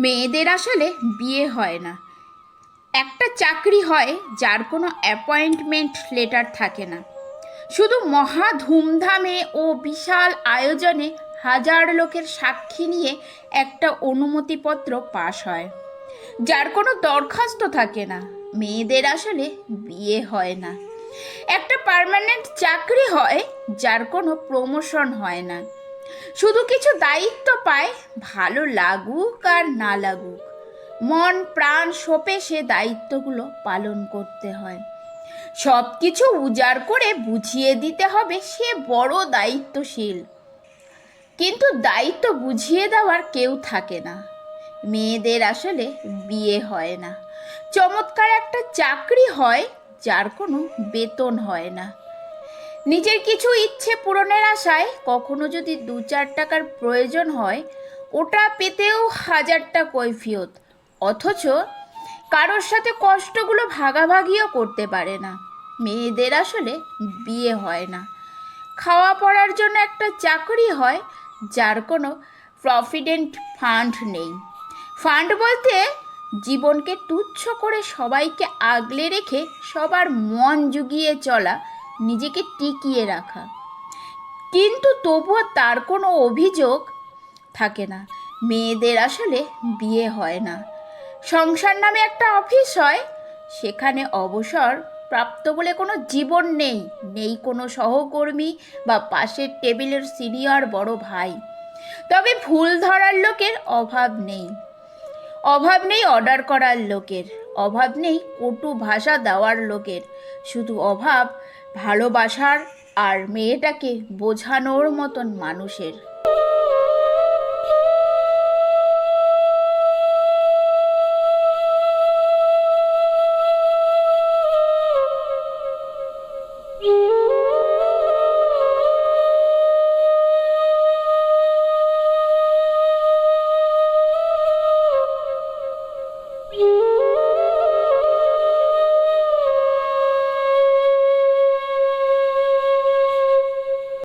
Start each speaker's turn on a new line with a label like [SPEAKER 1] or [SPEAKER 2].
[SPEAKER 1] মেয়েদের আসলে বিয়ে হয় না, একটা চাকরি হয় যার কোনো অ্যাপয়েন্টমেন্ট লেটার থাকে না। শুধু মহা ধুমধামে ও বিশাল আয়োজনে হাজার লোকের সাক্ষী নিয়ে একটা অনুমতিপত্র পাশ হয়, যার কোনো দরখাস্ত থাকে না। মেয়েদের আসলে বিয়ে হয় না, একটা পার্মানেন্ট চাকরি হয় যার কোনো প্রমোশন হয় না। শুধু কিছু দায়িত্ব পায়, ভালো লাগুক আর না লাগুক মন প্রাণ সঁপে সে দায়িত্বগুলো পালন করতে হয়। সব কিছু উজাড় করে বুঝিয়ে দিতে হবে সে বড় দায়িত্বশীল, কিন্তু দায়িত্ব বুঝিয়ে দেওয়ার কেউ থাকে না। মেয়েদের আসলে বিয়ে হয় না, চমৎকার একটা চাকরি হয় যার কোনো বেতন হয় না। নিজের কিছু ইচ্ছে পূরণের আশায় কখনো যদি 2-4 টাকার প্রয়োজন হয়, ওটা পেতেও হাজারটা কৈফিয়ত, অথচ কারোর সাথে কষ্টগুলো ভাগাভাগিও করতে পারে না। মেয়েদের আসলে বিয়ে হয় না, খাওয়া পড়ার জন্য একটা চাকরি হয় যার কোনো প্রভিডেন্ট ফান্ড নেই। ফান্ড বলতে জীবনকে তুচ্ছ করে সবাইকে আগলে রেখে সবার মন জুগিয়ে চলা, নিজেকে টিকিয়ে রাখা। কিন্তু তবুও তার কোনো অভিযোগ থাকে না। মেয়েদের আসলে বিয়ে হয় না, সংসার নামে একটা অফিস হয়, সেখানে অবসর প্রাপ্ত বলে কোনো জীবন নেই, নেই কোনো সহকর্মী বা পাশের টেবিলের সিনিয়র বড় ভাই। তবে ভুল ধরার লোকের অভাব নেই, অভাব নেই অর্ডার করার লোকের, অভাব নেই কটু ভাষা দেওয়ার লোকের, শুধু অভাব ভালোবাসার আর মেয়েটাকে বোঝানোর মতন মানুষের।